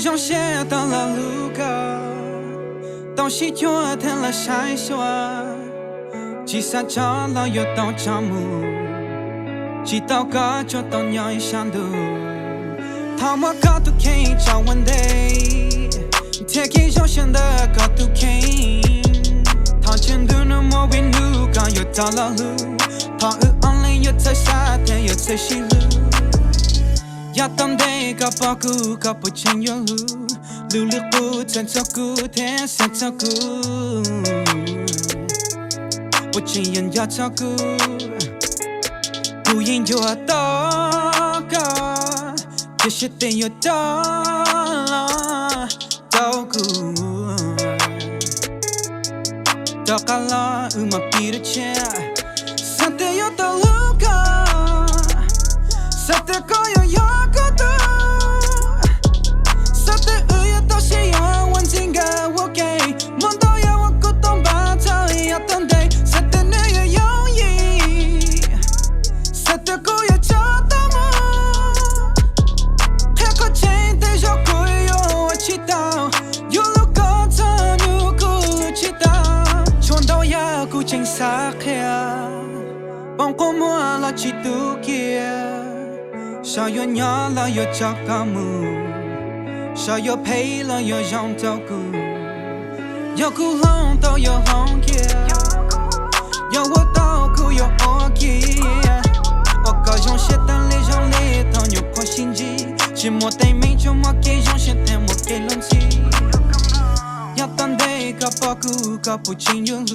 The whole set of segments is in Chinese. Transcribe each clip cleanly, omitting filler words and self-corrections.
像写到了路口，到西角天了晒手啊，几三家了又到家母，几道个就到娘乡的，他们个都可以找问题，天气上显得个都可以，他真的那么为怒，刚又到了路，他安利又在夏天又在西路。要当得个包谷个不见有路，路里不曾照顾天生照顾，不见人要照顾，不应就要到个，这些得有到了照顾，到个了嘛比的钱，上得有到路个，上得个有有。帮过我了几度kia，少有鸟了又照顾母，少有陪了又让照顾，有苦冷都有红kia，有我到苦有我 kia， 我高用些单里让里头有破心机，寂寞的没就我给用些单我给冷气，要当得个包谷个不进有路。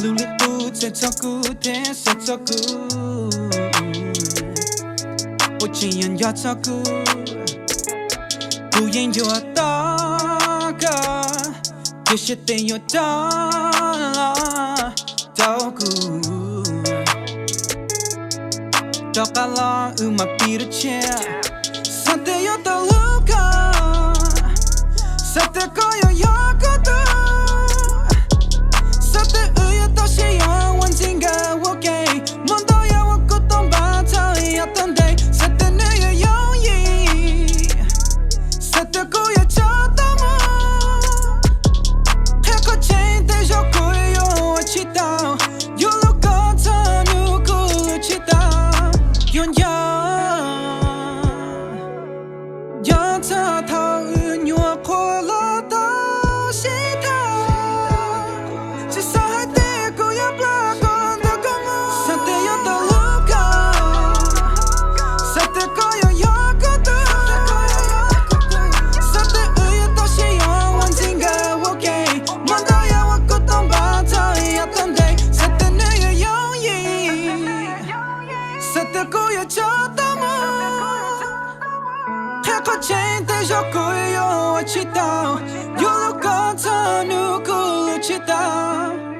路里不再照顾，天生照顾，不见人要照顾，不应就要到个，有些得有到了照顾，到个了嘛比的钱，上得有到路个，上得个有有个的。我故意我知道，有路过他，如果知道。